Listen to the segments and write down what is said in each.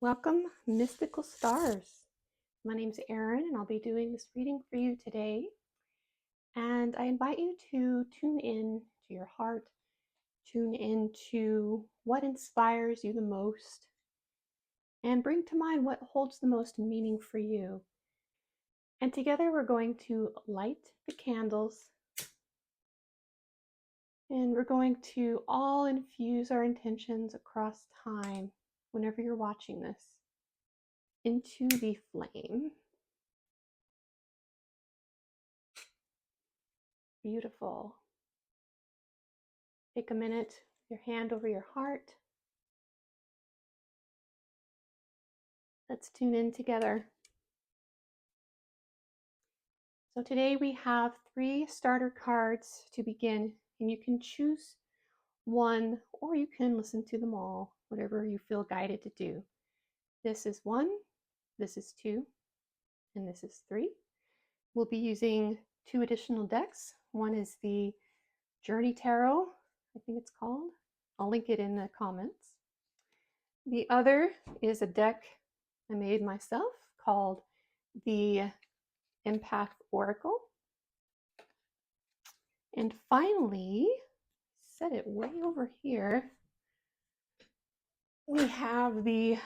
Welcome, Mystical Stars. My name's Erin, and I'll be doing this reading for you today. And I invite you to tune in to your heart, tune into what inspires you the most, and bring to mind what holds the most meaning for you. And together we're going to light the candles, and we're going to all infuse our intentions across time, whenever you're watching this, into the flame. Beautiful. Take a minute, your hand over your heart. Let's tune in together. So today we have 3 starter cards to begin, and you can choose one or you can listen to them all, whatever you feel guided to do. This is 1, this is 2, and this is 3. We'll be using 2 additional decks. One is the Journey Tarot, I think it's called. I'll link it in the comments. The other is a deck I made myself called the Empath Oracle. And finally, set it way over here, we have the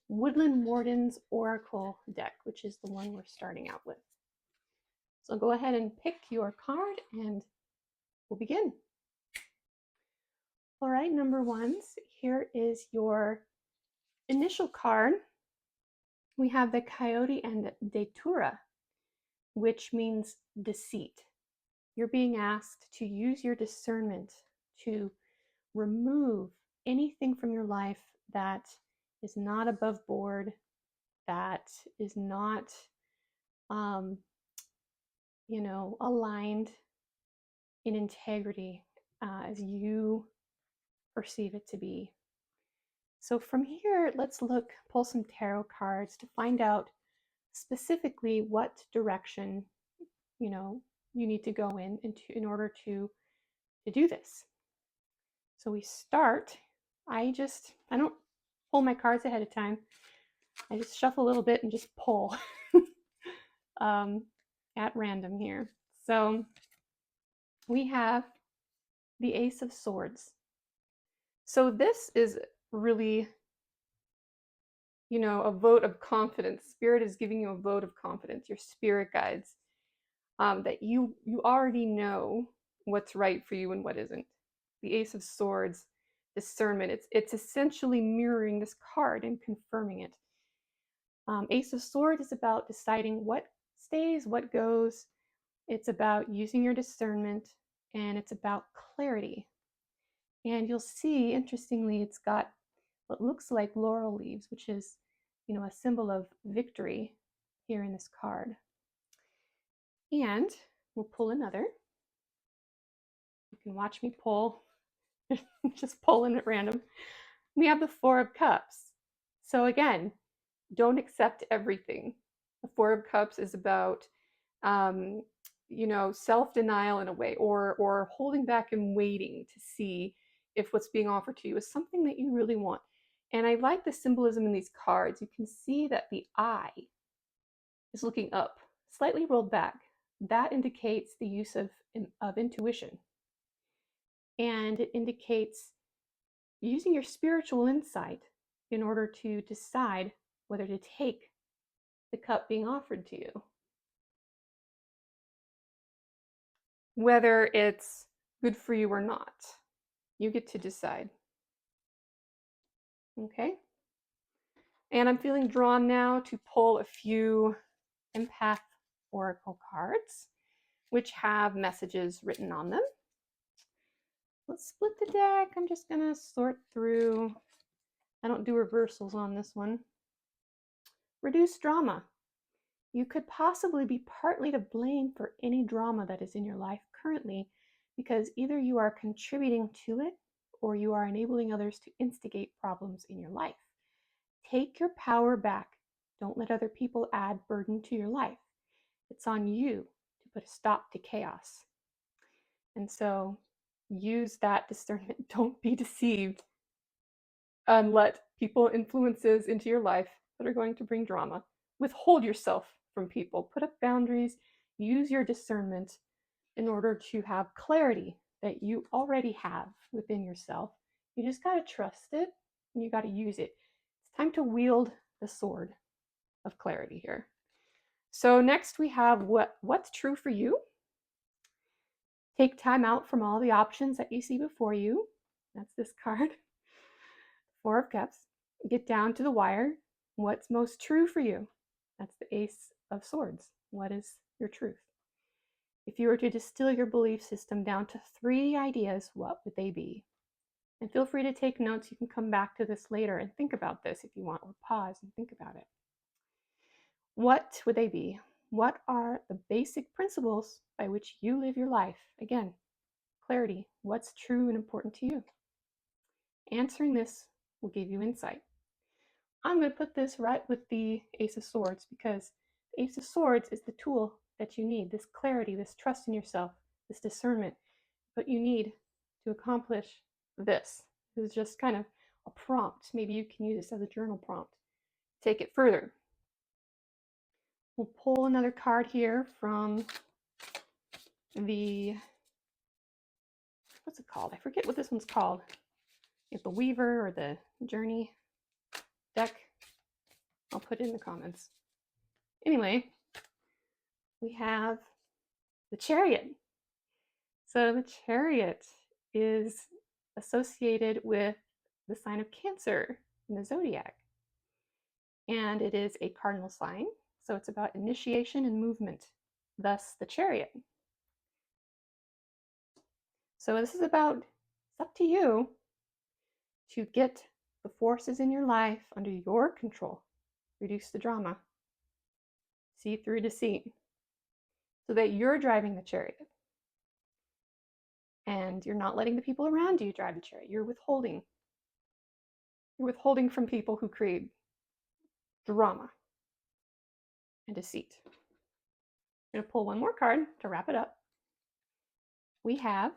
Woodland Warden's Oracle deck, which is the one we're starting out with. So go ahead and pick your card and we'll begin. All right, number 1s, here is your initial card. We have the Coyote and Datura, which means deceit. You're being asked to use your discernment to remove anything from your life that is not above board, that is not, aligned in integrity as you perceive it to be. So from here, let's pull some tarot cards to find out specifically what direction, you need to go in order to do this. So we start, I don't pull my cards ahead of time. I just shuffle a little bit and just pull at random here. So we have the Ace of Swords. So this is really, a vote of confidence. Spirit is giving you a vote of confidence, your spirit guides, that you already know what's right for you and what isn't. The Ace of Swords, discernment, it's essentially mirroring this card and confirming it. Ace of Swords is about deciding what stays, what goes. It's about using your discernment, and it's about clarity. And you'll see, interestingly, it's got what looks like laurel leaves, which is, a symbol of victory here in this card. And we'll pull another. You can watch me pull, just pulling at random. We have the Four of Cups. So again, don't accept everything. The Four of Cups is about, self-denial in a way, or holding back and waiting to see if what's being offered to you is something that you really want. And I like the symbolism in these cards. You can see that the eye is looking up, slightly rolled back. That indicates the use of intuition. And it indicates using your spiritual insight in order to decide whether to take the cup being offered to you. Whether it's good for you or not, you get to decide. Okay? And I'm feeling drawn now to pull a few Empath Oracle cards, which have messages written on them. Let's split the deck. I'm just going to sort through. I don't do reversals on this one. Reduce drama. You could possibly be partly to blame for any drama that is in your life currently, because either you are contributing to it or you are enabling others to instigate problems in your life. Take your power back. Don't let other people add burden to your life. It's on you to put a stop to chaos. And so use that discernment. Don't be deceived. and let people influences into your life that are going to bring drama. Withhold yourself from people. Put up boundaries. Use your discernment in order to have clarity that you already have within yourself. You just got to trust it and you got to use it. It's time to wield the sword of clarity here. So next we have what's true for you. Take time out from all the options that you see before you. That's this card. Four of Cups. Get down to the wire. What's most true for you? That's the Ace of Swords. What is your truth? If you were to distill your belief system down to 3 ideas, what would they be? And feel free to take notes. You can come back to this later and think about this if you want, or pause and think about it. What would they be? What are the basic principles by which you live your life? Again, clarity. What's true and important to you? Answering this will give you insight. I'm going to put this right with the Ace of Swords because the Ace of Swords is the tool that you need, this clarity, this trust in yourself, this discernment, what you need to accomplish this. This is just kind of a prompt. Maybe you can use this as a journal prompt. Take it further. We'll pull another card here from the, what's it called? I forget what this one's called. It's the Weaver or the Journey deck. I'll put it in the comments. Anyway, we have the Chariot. So the Chariot is associated with the sign of Cancer in the zodiac. And it is a cardinal sign, so it's about initiation and movement, thus the Chariot. So this is about, it's up to you to get the forces in your life under your control, reduce the drama, see through deceit, so that you're driving the chariot. And you're not letting the people around you drive the chariot. You're withholding. You're withholding from people who create drama and deceit. I'm going to pull one more card to wrap it up. We have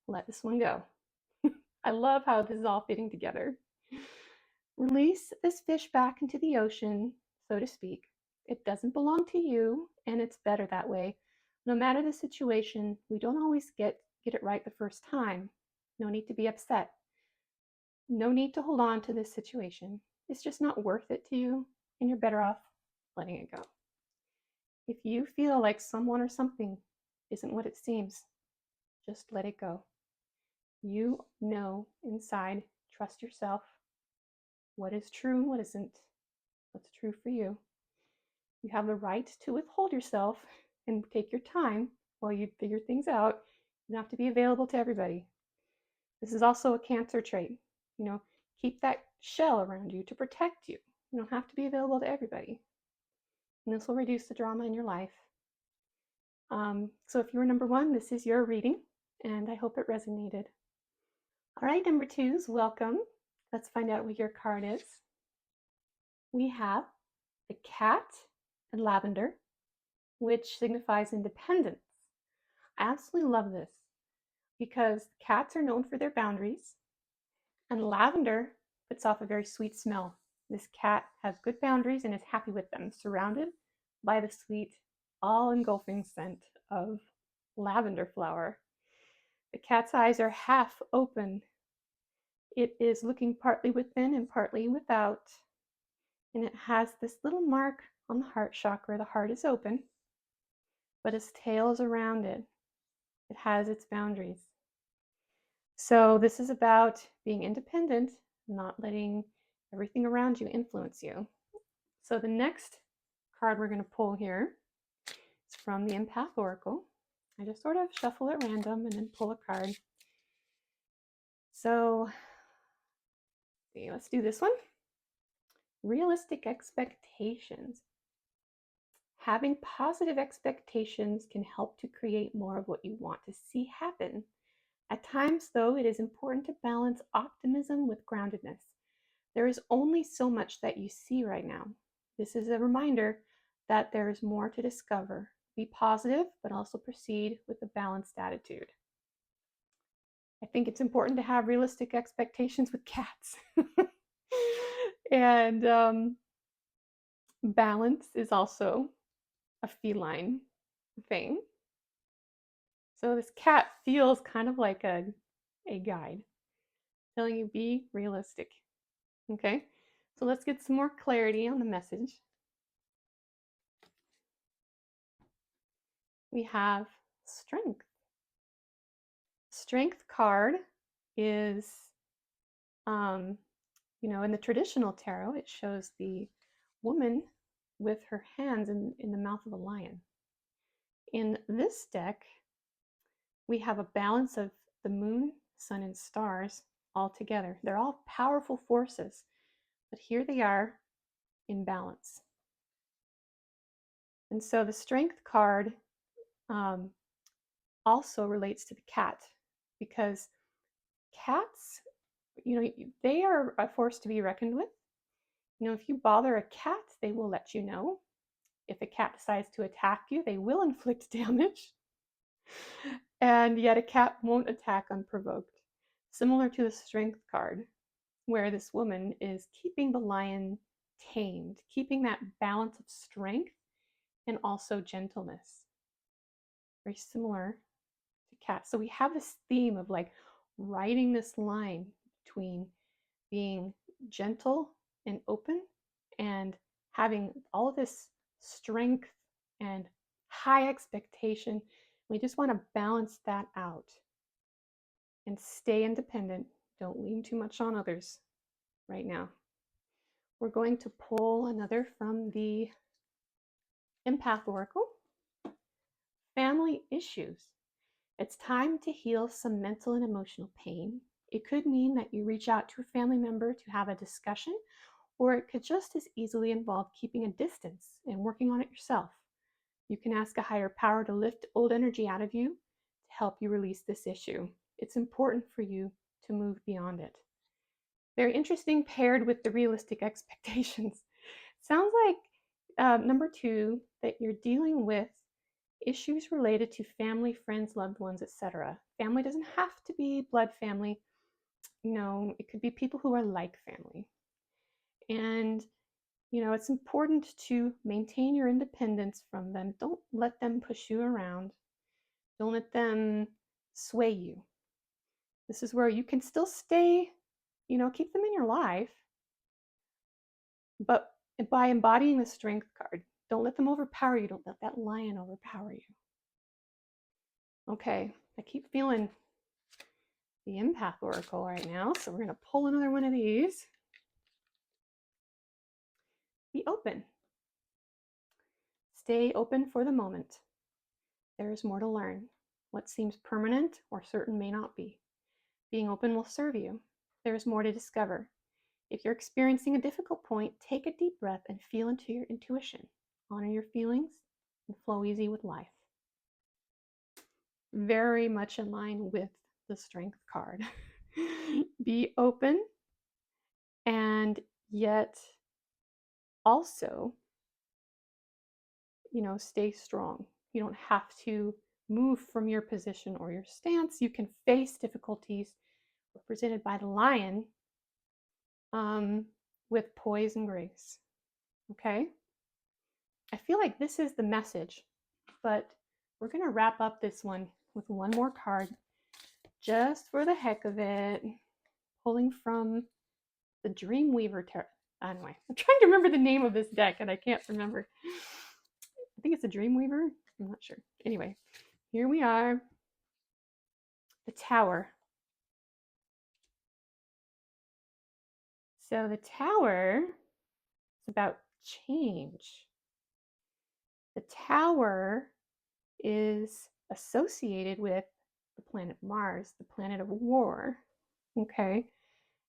Let This One Go. I love how this is all fitting together. Release this fish back into the ocean, so to speak. It doesn't belong to you, and it's better that way. No matter the situation, we don't always get it right the first time. No need to be upset. No need to hold on to this situation. It's just not worth it to you, and you're better off letting it go. If you feel like someone or something isn't what it seems, just let it go. You know inside, trust yourself, what is true and what isn't, what's true for you. You have the right to withhold yourself and take your time while you figure things out. You don't have to be available to everybody. This is also a Cancer trait. Keep that shell around you to protect you. You don't have to be available to everybody. And this will reduce the drama in your life. So if you were number 1, this is your reading, and I hope it resonated. All right, number 2s, welcome. Let's find out what your card is. We have the cat and lavender, which signifies independence. I absolutely love this because cats are known for their boundaries, and lavender puts off a very sweet smell. This cat has good boundaries and is happy with them, surrounded by the sweet, all-engulfing scent of lavender flower. The cat's eyes are half open. It is looking partly within and partly without, and it has this little mark on the heart chakra. The heart is open, but its tail is around it. It has its boundaries. So this is about being independent, not letting everything around you influence you. So the next card we're going to pull here is from the Empath Oracle. I just sort of shuffle at random and then pull a card. So let's do this one. Realistic expectations. Having positive expectations can help to create more of what you want to see happen. At times, though, it is important to balance optimism with groundedness. There is only so much that you see right now. This is a reminder that there is more to discover. Be positive, but also proceed with a balanced attitude. I think it's important to have realistic expectations with cats. And balance is also a feline thing. So this cat feels kind of like a guide telling you be realistic. Okay, so let's get some more clarity on the message. We have strength. Strength card is, in the traditional tarot, it shows the woman with her hands in the mouth of a lion. In this deck, we have a balance of the moon, sun, and stars all together. They're all powerful forces, but here they are in balance. And so the strength card also relates to the cat, because cats, they are a force to be reckoned with. If you bother a cat, they will let you know. If a cat decides to attack you, they will inflict damage. And yet a cat won't attack unprovoked. Similar to the strength card, where this woman is keeping the lion tamed, keeping that balance of strength and also gentleness. Very similar to cats. So we have this theme of like riding this line between being gentle and open and having all of this strength and high expectation. We just want to balance that out and stay independent. Don't lean too much on others right now. We're going to pull another from the Empath Oracle. Family issues. It's time to heal some mental and emotional pain. It could mean that you reach out to a family member to have a discussion, or it could just as easily involve keeping a distance and working on it yourself. You can ask a higher power to lift old energy out of you to help you release this issue. It's important for you to move beyond it. Very interesting, paired with the realistic expectations. Sounds like number 2, that you're dealing with issues related to family, friends, loved ones, etc. Family doesn't have to be blood family. It could be people who are like family. And it's important to maintain your independence from them. Don't let them push you around. Don't let them sway you. This is where you can still stay, keep them in your life, but by embodying the strength card. Don't let them overpower you. Don't let that lion overpower you. Okay, I keep feeling the Empath Oracle right now, so we're going to pull another one of these. Be open. Stay open for the moment. There is more to learn. What seems permanent or certain may not be. Being open will serve you. There is more to discover. If you're experiencing a difficult point, take a deep breath and feel into your intuition. Honor your feelings and flow easy with life. Very much in line with the strength card. Be open, and yet also, stay strong. You don't have to move from your position or your stance. You can face difficulties represented by the lion with poise and grace. Okay? I feel like this is the message, but we're going to wrap up this one with one more card just for the heck of it, pulling from the Dreamweaver Tarot. Anyway, I'm trying to remember the name of this deck and I can't remember. I think it's a Dreamweaver. I'm not sure. Anyway, here we are. The Tower. So the Tower is about change. The Tower is associated with the planet Mars, the planet of war. Okay,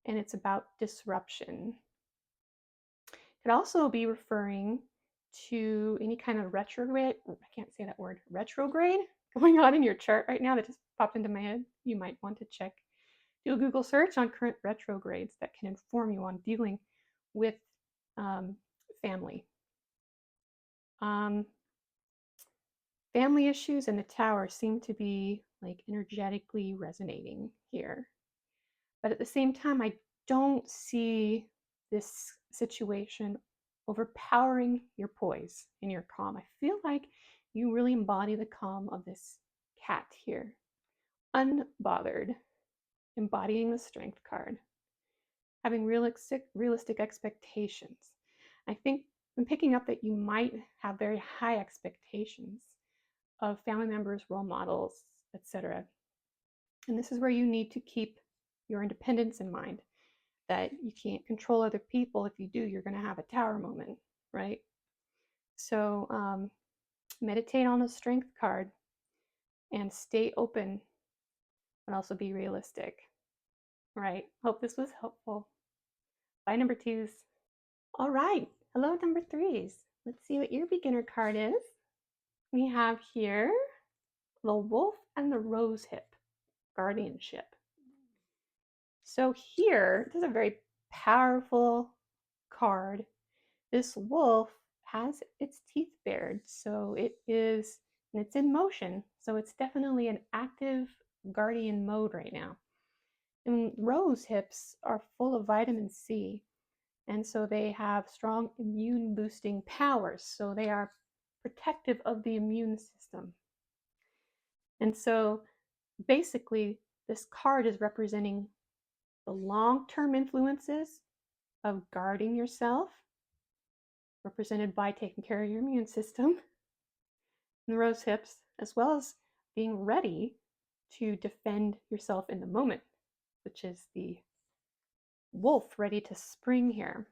and it's about disruption. It could also be referring to any kind of retrograde, I can't say that word, retrograde going on in your chart right now that just popped into my head. You might want to check, do a Google search on current retrogrades that can inform you on dealing with family. family issues and the tower seem to be like energetically resonating here. But at the same time, I don't see this situation overpowering your poise and your calm. I feel like you really embody the calm of this cat here. Unbothered, embodying the strength card, having realistic expectations. I think I'm picking up that you might have very high expectations of family members, role models, etc. And this is where you need to keep your independence in mind, that you can't control other people. If you do, you're going to have a tower moment, right? So meditate on the strength card and stay open, but also be realistic, right? Hope this was helpful. Bye, number twos. All right. Hello, number threes. Let's see what your beginner card is. We have here the wolf and the rose hip, guardianship. So here, this is a very powerful card. This wolf has its teeth bared, so it's in motion. So it's definitely an active guardian mode right now. And rose hips are full of vitamin C, and so they have strong immune boosting powers. So they are protective of the immune system. And so basically, this card is representing the long-term influences of guarding yourself, represented by taking care of your immune system, and the rose hips, as well as being ready to defend yourself in the moment, which is the wolf ready to spring here.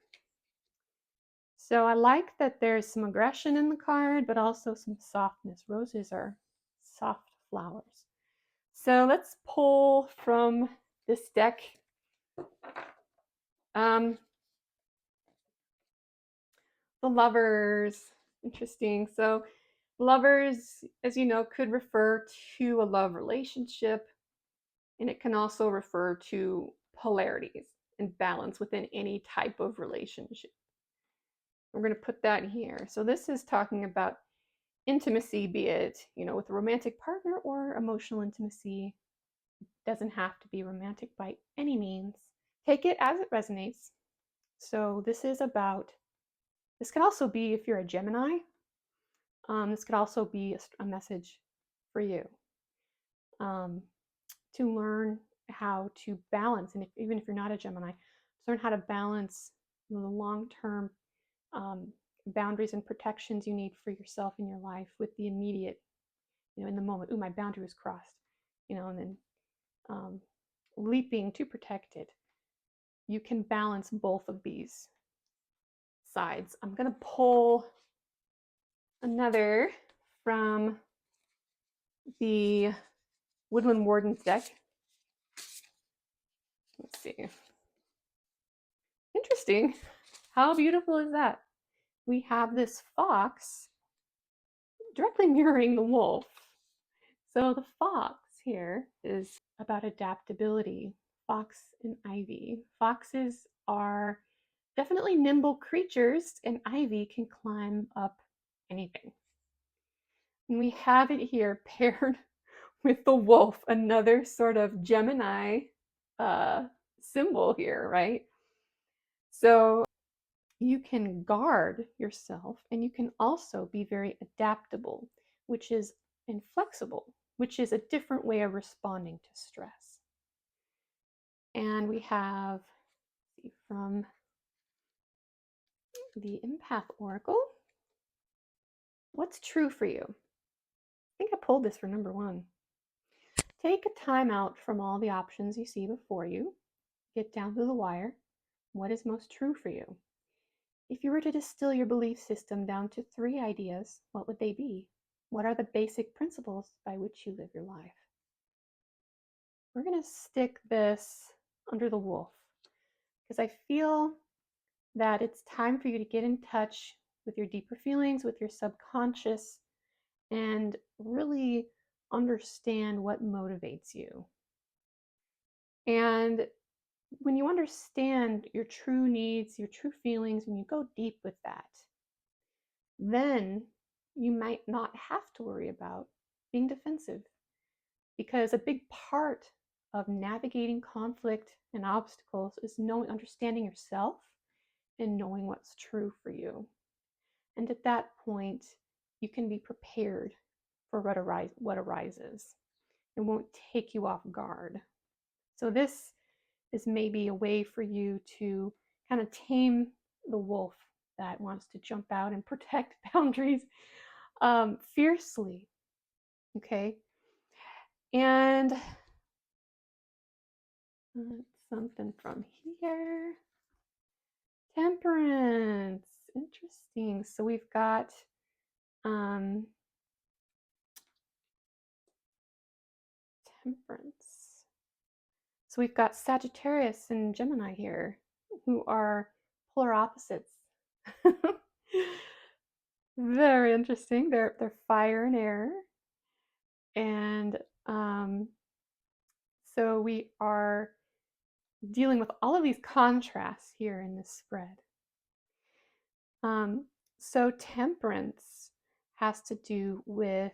So I like that there's some aggression in the card, but also some softness. Roses are soft flowers. So let's pull from this deck. The lovers, interesting. So lovers, as you know, could refer to a love relationship, and it can also refer to polarities and balance within any type of relationship. We're going to put that here. So this is talking about intimacy, be it, with a romantic partner or emotional intimacy. It doesn't have to be romantic by any means. Take it as it resonates. So this can also be, if you're a Gemini, this could also be a message for you to learn how to balance, and even if you're not a Gemini, to learn how to balance the long-term boundaries and protections you need for yourself in your life with the immediate, in the moment, my boundary was crossed, and then leaping to protect it. You can balance both of these sides. I'm going to pull another from the Woodland Warden's deck. Let's see. Interesting. How beautiful is that? We have this fox directly mirroring the wolf. So the fox here is about adaptability. Fox and ivy. Foxes are definitely nimble creatures, and ivy can climb up anything. And we have it here paired with the wolf, another sort of Gemini symbol here, right? So you can guard yourself, and you can also be very adaptable, and flexible, which is a different way of responding to stress. And we have from the Empath Oracle, what's true for you? I think I pulled this for number one. Take a time out from all the options you see before you. Get down to the wire. What is most true for you? If you were to distill your belief system down to 3 ideas, what would they be? What are the basic principles by which you live your life? We're going to stick this under the wolf because I feel that it's time for you to get in touch with your deeper feelings, with your subconscious, and really understand what motivates you. And when you understand your true needs, your true feelings, when you go deep with that, then you might not have to worry about being defensive, because a big part of navigating conflict and obstacles is understanding yourself and knowing what's true for you. And at that point, you can be prepared for what arises. It won't take you off guard. So this is maybe a way for you to kind of tame the wolf that wants to jump out and protect boundaries fiercely. Okay. And something from here. Temperance. Interesting. So we've got temperance. So we've got Sagittarius and Gemini here, who are polar opposites. Very interesting. They're fire and air. And so we are dealing with all of these contrasts here in this spread. So temperance has to do with,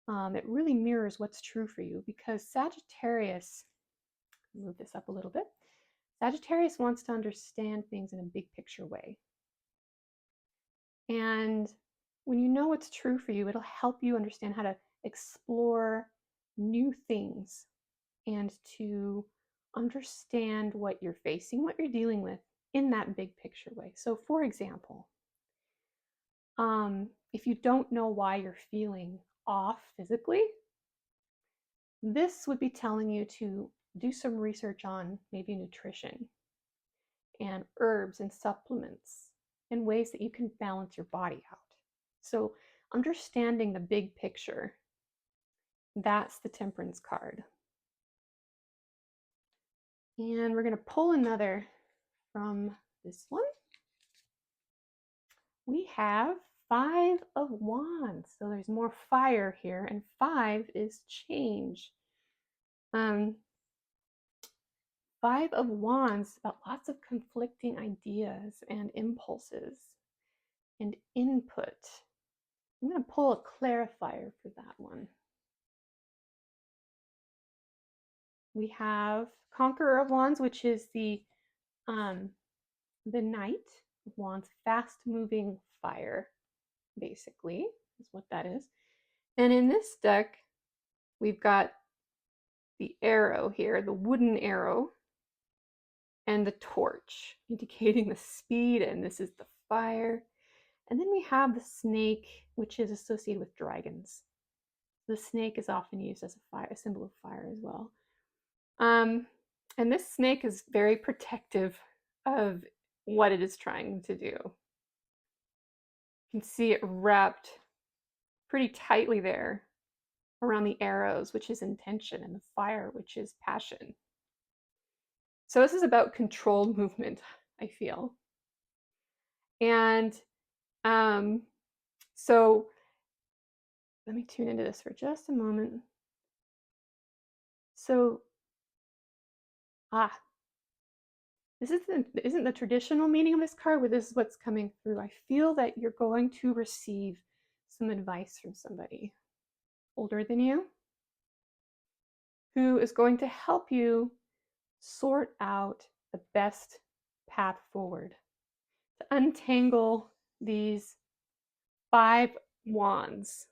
it really mirrors what's true for you, because Sagittarius, move this up a little bit, Sagittarius wants to understand things in a big picture way. And when you know what's true for you, it'll help you understand how to explore new things and to understand what you're facing, what you're dealing with in that big picture way. So for example, if you don't know why you're feeling off physically, this would be telling you to do some research on maybe nutrition and herbs and supplements and ways that you can balance your body out. So understanding the big picture, that's the temperance card. And we're going to pull another from this one. We have 5 of Wands. So there's more fire here, and 5 is change. 5 of Wands, about lots of conflicting ideas and impulses and input. I'm going to pull a clarifier for that one. We have Conqueror of Wands, which is the Knight of Wands, fast-moving fire, basically, is what that is. And in this deck, we've got the arrow here, the wooden arrow, and the torch, indicating the speed, and this is the fire. And then we have the snake, which is associated with dragons. The snake is often used as a symbol of fire as well. And this snake is very protective of what it is trying to do. You can see it wrapped pretty tightly there around the arrows, which is intention, and the fire, which is passion. So this is about controlled movement, I feel. And so let me tune into this for just a moment. So, this isn't the traditional meaning of this card, but this is what's coming through. I feel that you're going to receive some advice from somebody older than you who is going to help you sort out the best path forward, to untangle these 5 wands.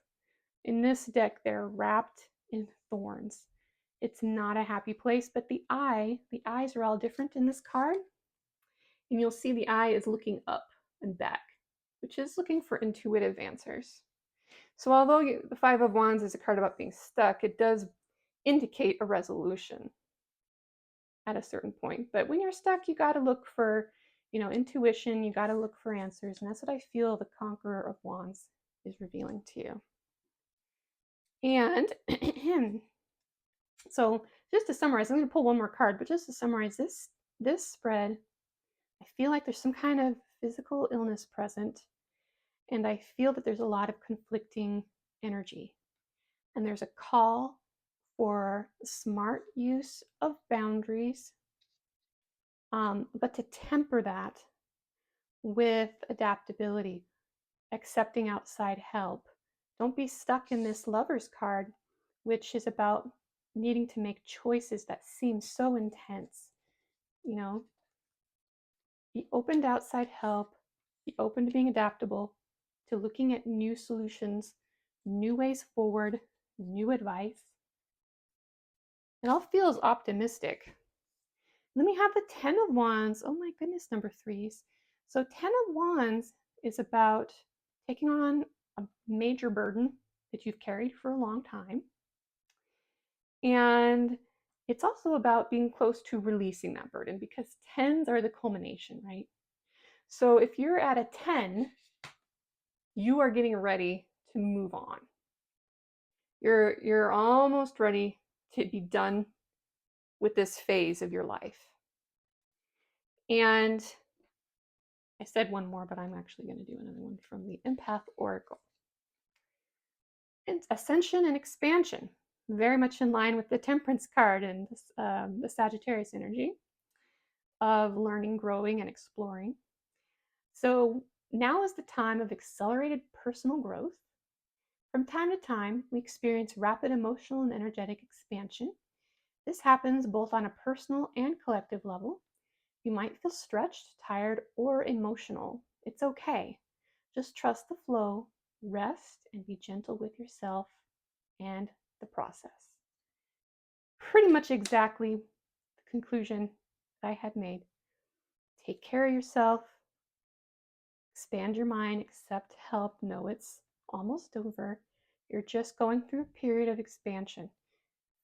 In this deck, they're wrapped in thorns. It's not a happy place, but the eyes are all different in this card. And you'll see the eye is looking up and back, which is looking for intuitive answers. So although the 5 of Wands is a card about being stuck, it does indicate a resolution at a certain point. But when you're stuck, you got to look for, intuition. You got to look for answers. And that's what I feel the Conqueror of Wands is revealing to you. And so just to summarize, I'm going to pull one more card, but just to summarize this spread, I feel like there's some kind of physical illness present, and I feel that there's a lot of conflicting energy. And there's a call for smart use of boundaries, but to temper that with adaptability. accepting outside help. Don't be stuck in this Lover's card, which is about needing to make choices that seem so intense. You know, be open to outside help, be open to being adaptable, to looking at new solutions, new ways forward, new advice. It all feels optimistic. Then we have the 10 of Wands. Oh my goodness, number threes. So 10 of Wands is about taking on a major burden that you've carried for a long time. And it's also about being close to releasing that burden, because 10s are the culmination, right? So if you're at a 10, you are getting ready to move on. You're almost ready to be done with this phase of your life. And I said one more, but I'm actually going to do another one from the Empath Oracle. It's ascension and expansion, very much in line with the Temperance card and the Sagittarius energy of learning, growing, and exploring. So now is the time of accelerated personal growth. From time to time, we experience rapid emotional and energetic expansion. This happens both on a personal and collective level. You might feel stretched, tired, or emotional. It's okay. Just trust the flow, rest, and be gentle with yourself and the process. Pretty much exactly the conclusion that I had made. Take care of yourself, expand your mind, accept help, know it's almost over. You're just going through a period of expansion.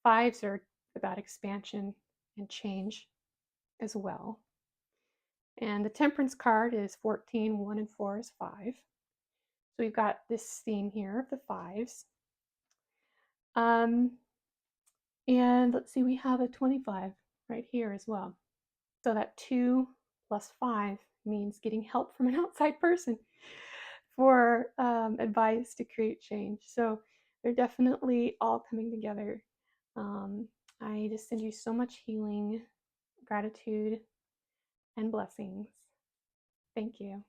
Fives are about expansion and change as well. And the Temperance card is 14, 1 and 4 is 5. So we've got this theme here of the fives. And let's see, we have a 25 right here as well. So that 2 plus 5 means getting help from an outside person for advice to create change. So they're definitely all coming together. I just send you so much healing, gratitude, and blessings. Thank you.